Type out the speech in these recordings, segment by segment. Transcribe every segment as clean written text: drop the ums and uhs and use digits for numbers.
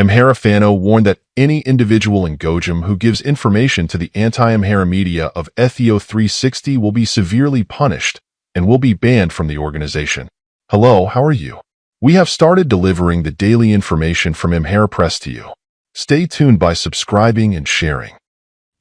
Amhara warned that any individual in Gojam who gives information to the anti-Amhara media of Ethio 360 will be severely punished and will be banned from the organization. Hello, how are you? We have started delivering the daily information from Amhara Press to you. Stay tuned by subscribing and sharing.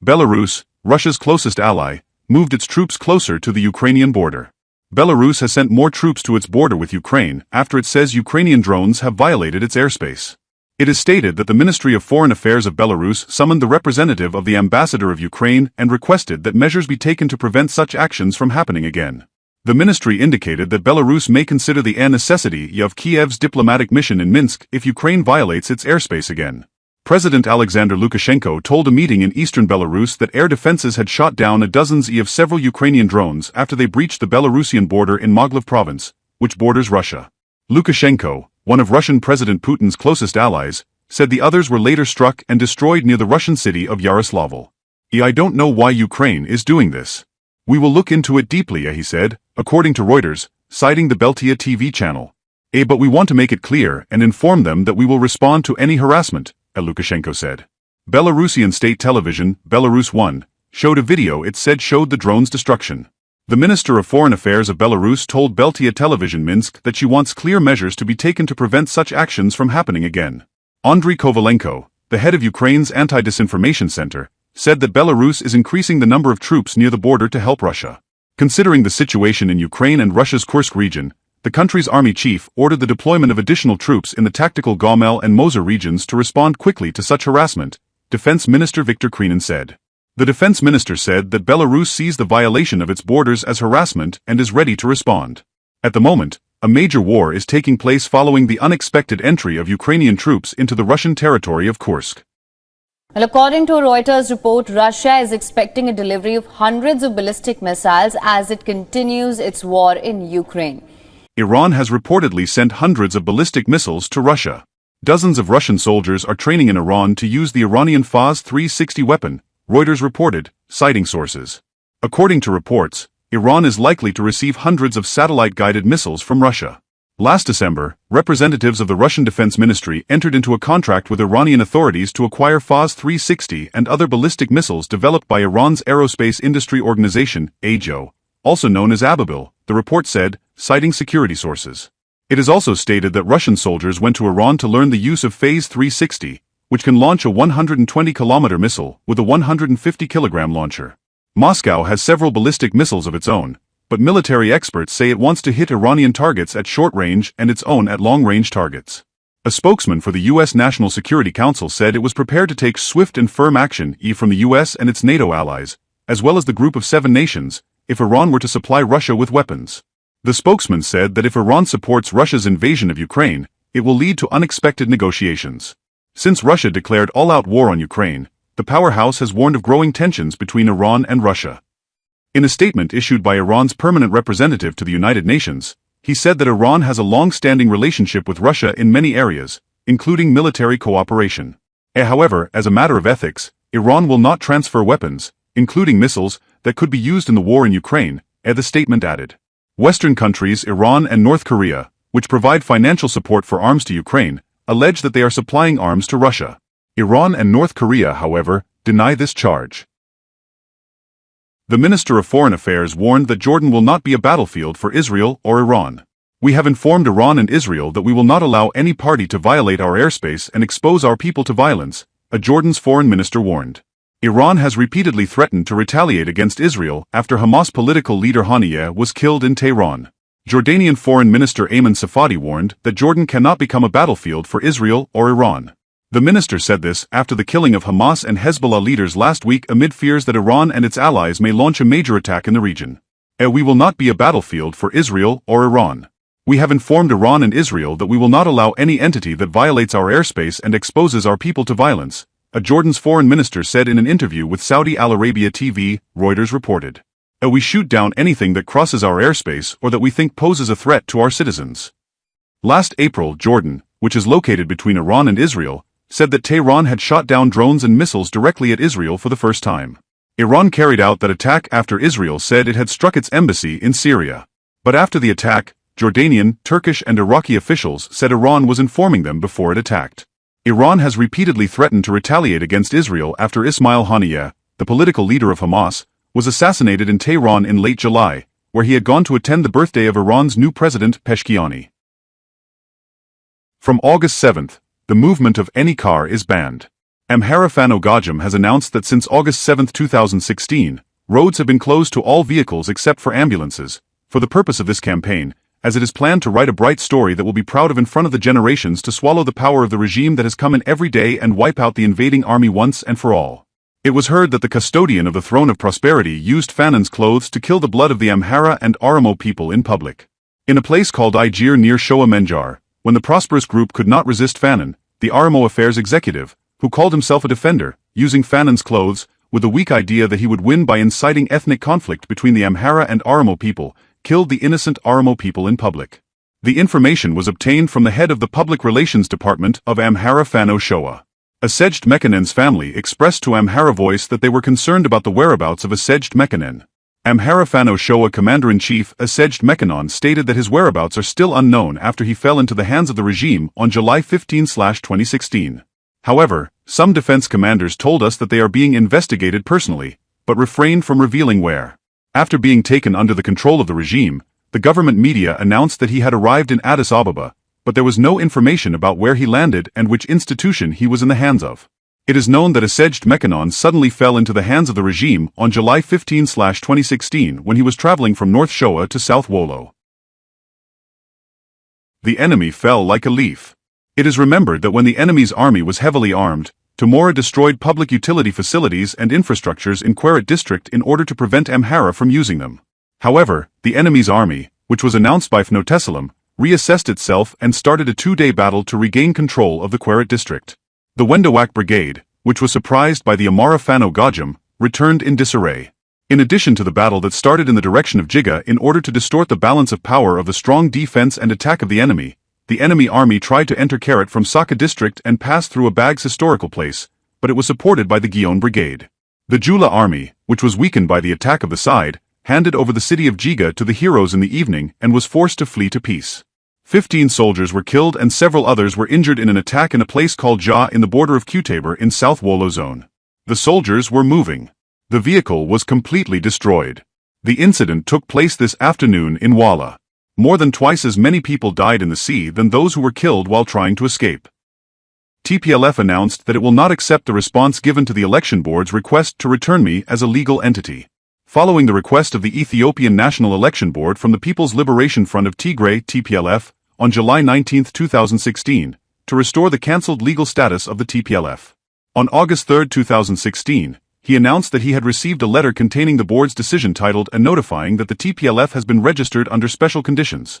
Belarus, Russia's closest ally, moved its troops closer to the Ukrainian border. Belarus has sent more troops to its border with Ukraine after it says Ukrainian drones have violated its airspace. It is stated that the Ministry of Foreign Affairs of Belarus summoned the representative of the ambassador of Ukraine and requested that measures be taken to prevent such actions from happening again. The ministry indicated that Belarus may consider the necessity of Kiev's diplomatic mission in Minsk if Ukraine violates its airspace again. President Alexander Lukashenko told a meeting in eastern Belarus that air defenses had shot down dozens of several Ukrainian drones after they breached the Belarusian border in Mogilev province, which borders Russia. Lukashenko, one of Russian President Putin's closest allies, said the others were later struck and destroyed near the Russian city of Yaroslavl. I don't know why Ukraine is doing this. We will look into it deeply, he said, according to Reuters, citing the Beltia TV channel. But we want to make it clear and inform them that we will respond to any harassment, Lukashenko said. Belarusian state television, Belarus 1, showed a video it said showed the drone's destruction. The Minister of Foreign Affairs of Belarus told Beltia Television Minsk that she wants clear measures to be taken to prevent such actions from happening again. Andriy Kovalenko, the head of Ukraine's anti-disinformation center, said that Belarus is increasing the number of troops near the border to help Russia. Considering the situation in Ukraine and Russia's Kursk region, the country's army chief ordered the deployment of additional troops in the tactical Gomel and Mosul regions to respond quickly to such harassment, Defense Minister Viktor Krinin said. The defense minister said that Belarus sees the violation of its borders as harassment and is ready to respond. At the moment, a major war is taking place following the unexpected entry of Ukrainian troops into the Russian territory of Kursk. Well, according to a Reuters report, Russia is expecting a delivery of hundreds of ballistic missiles as it continues its war in Ukraine. Iran has reportedly sent hundreds of ballistic missiles to Russia. Dozens of Russian soldiers are training in Iran to use the Iranian Faz 360 weapon, Reuters reported, citing sources. According to reports, Iran is likely to receive hundreds of satellite-guided missiles from Russia. Last December, representatives of the Russian Defense Ministry entered into a contract with Iranian authorities to acquire Faz 360 and other ballistic missiles developed by Iran's Aerospace Industry Organization, AJO, also known as Ababil, the report said, citing security sources. It is also stated that Russian soldiers went to Iran to learn the use of Phase 360, which can launch a 120-kilometer missile with a 150-kilogram launcher. Moscow has several ballistic missiles of its own, but military experts say it wants to hit Iranian targets at short range and its own at long-range targets. A spokesman for the U.S. National Security Council said it was prepared to take swift and firm action from the U.S. and its NATO allies, as well as the Group of 7 nations, if Iran were to supply Russia with weapons. The spokesman said that if Iran supports Russia's invasion of Ukraine, it will lead to unexpected negotiations. Since Russia declared all-out war on Ukraine, the powerhouse has warned of growing tensions between Iran and Russia. In a statement issued by Iran's permanent representative to the United Nations, he said that Iran has a long-standing relationship with Russia in many areas, including military cooperation. However, as a matter of ethics, Iran will not transfer weapons, including missiles, that could be used in the war in Ukraine, the statement added. Western countries, Iran and North Korea, which provide financial support for arms to Ukraine, allege that they are supplying arms to Russia. Iran and North Korea, however, deny this charge. The Minister of Foreign Affairs warned that Jordan will not be a battlefield for Israel or Iran. We have informed Iran and Israel that we will not allow any party to violate our airspace and expose our people to violence, Jordan's foreign minister warned. Iran has repeatedly threatened to retaliate against Israel after Hamas political leader Haniyeh was killed in Tehran. Jordanian Foreign Minister Ayman Safadi warned that Jordan cannot become a battlefield for Israel or Iran. The minister said this after the killing of Hamas and Hezbollah leaders last week amid fears that Iran and its allies may launch a major attack in the region. We will not be a battlefield for Israel or Iran. We have informed Iran and Israel that we will not allow any entity that violates our airspace and exposes our people to violence, Jordan's foreign minister said in an interview with Saudi Al Arabia TV, Reuters reported. We shoot down anything that crosses our airspace or that we think poses a threat to our citizens. Last April, Jordan, which is located between Iran and Israel, said that Tehran had shot down drones and missiles directly at Israel for the first time. Iran carried out that attack after Israel said it had struck its embassy in Syria. But after the attack, Jordanian, Turkish and Iraqi officials said Iran was informing them before it attacked. Iran has repeatedly threatened to retaliate against Israel after Ismail Haniyeh, the political leader of Hamas, was assassinated in Tehran in late July, where he had gone to attend the birthday of Iran's new president Peshkiani. From August 7th, the movement of any car is banned. Amhara Fano Gajam has announced that since August 7, 2016, roads have been closed to all vehicles except for ambulances, for the purpose of this campaign, as it is planned to write a bright story that will be proud of in front of the generations to swallow the power of the regime that has come in every day and wipe out the invading army once and for all. It was heard that the custodian of the throne of prosperity used Fanon's clothes to kill the blood of the Amhara and Oromo people in public. In a place called Igir near Shoa Menjar, when the prosperous group could not resist Fanon, the Oromo affairs executive, who called himself a defender, using Fanon's clothes, with the weak idea that he would win by inciting ethnic conflict between the Amhara and Oromo people, killed the innocent Oromo people in public. The information was obtained from the head of the Public Relations Department of Amhara Fano Shoa. Asejjd Mekonen's family expressed to Amhara Voice that they were concerned about the whereabouts of Asejjd Mekonen. Amhara Fano Shoa Commander-in-Chief Asejjd Mekonnen stated that his whereabouts are still unknown after he fell into the hands of the regime on July 15/2016. However, some defense commanders told us that they are being investigated personally, but refrained from revealing where. After being taken under the control of the regime, the government media announced that he had arrived in Addis Ababa, but there was no information about where he landed and which institution he was in the hands of. It is known that Asejjd Mekonnen suddenly fell into the hands of the regime on July 15/2016 when he was traveling from North Shoa to South Wollo. The enemy fell like a leaf. It is remembered that when the enemy's army was heavily armed, Temora destroyed public utility facilities and infrastructures in Queret district in order to prevent Amhara from using them. However, the enemy's army, which was announced by Fnotesalam, reassessed itself and started a two-day battle to regain control of the Queret district. The Wendawak Brigade, which was surprised by the Amhara Fano Gajam, returned in disarray. In addition to the battle that started in the direction of Jiga in order to distort the balance of power of the strong defense and attack of the enemy army tried to enter Queret from Saka district and pass through a Bags historical place, but it was supported by the Guion Brigade. The Jula army, which was weakened by the attack of the side, handed over the city of Jiga to the heroes in the evening and was forced to flee to peace. 15 soldiers were killed and several others were injured in an attack in a place called Ja in the border of Qtabor in South Wollo zone. The soldiers were moving. The vehicle was completely destroyed. The incident took place this afternoon in Walla. More than twice as many people died in the sea than those who were killed while trying to escape. TPLF announced that it will not accept the response given to the election board's request to return me as a legal entity. Following the request of the Ethiopian National Election Board from the People's Liberation Front of Tigray (TPLF) on July 19, 2016, to restore the cancelled legal status of the TPLF. On August 3, 2016, he announced that he had received a letter containing the board's decision titled and notifying that the TPLF has been registered under special conditions.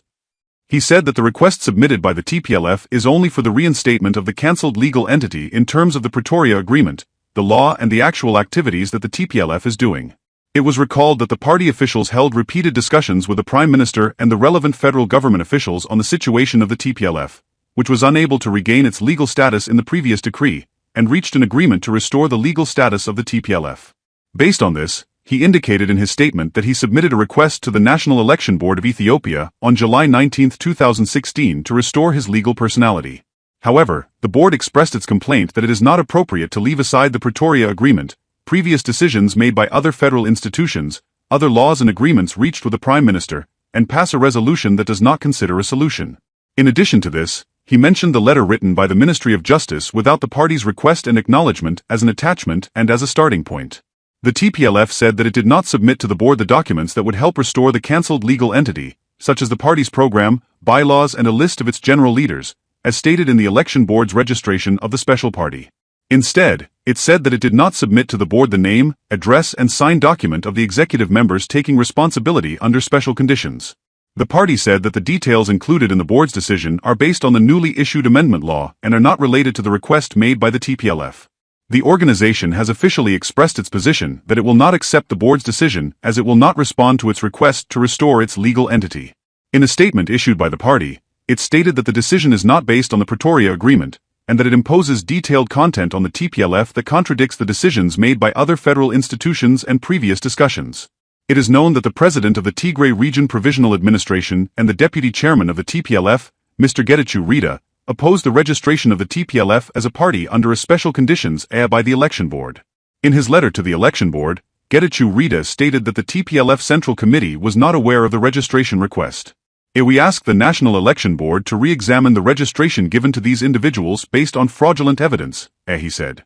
He said that the request submitted by the TPLF is only for the reinstatement of the cancelled legal entity in terms of the Pretoria Agreement, the law and the actual activities that the TPLF is doing. It was recalled that the party officials held repeated discussions with the Prime Minister and the relevant federal government officials on the situation of the TPLF, which was unable to regain its legal status in the previous decree, and reached an agreement to restore the legal status of the TPLF. Based on this, he indicated in his statement that he submitted a request to the National Election Board of Ethiopia on July 19, 2016 to restore his legal personality. However, the board expressed its complaint that it is not appropriate to leave aside the Pretoria Agreement, previous decisions made by other federal institutions, other laws and agreements reached with the Prime Minister, and pass a resolution that does not consider a solution. In addition to this, he mentioned the letter written by the Ministry of Justice without the party's request and acknowledgement as an attachment and as a starting point. The TPLF said that it did not submit to the board the documents that would help restore the cancelled legal entity, such as the party's program, bylaws and a list of its general leaders, as stated in the election board's registration of the special party. Instead, it said that it did not submit to the board the name, address and signed document of the executive members taking responsibility under special conditions. The party said that the details included in the board's decision are based on the newly issued amendment law and are not related to the request made by the TPLF. The organization has officially expressed its position that it will not accept the board's decision as it will not respond to its request to restore its legal entity. In a statement issued by the party, it stated that the decision is not based on the Pretoria Agreement, and that it imposes detailed content on the TPLF that contradicts the decisions made by other federal institutions and previous discussions. It is known that the president of the Tigray Region Provisional Administration and the deputy chairman of the TPLF, Mr. Getachew Reda, opposed the registration of the TPLF as a party under a special conditions by the election board. In his letter to the election board, Getachew Reda stated that the TPLF Central Committee was not aware of the registration request. We ask the National Election Board to re-examine the registration given to these individuals based on fraudulent evidence, he said.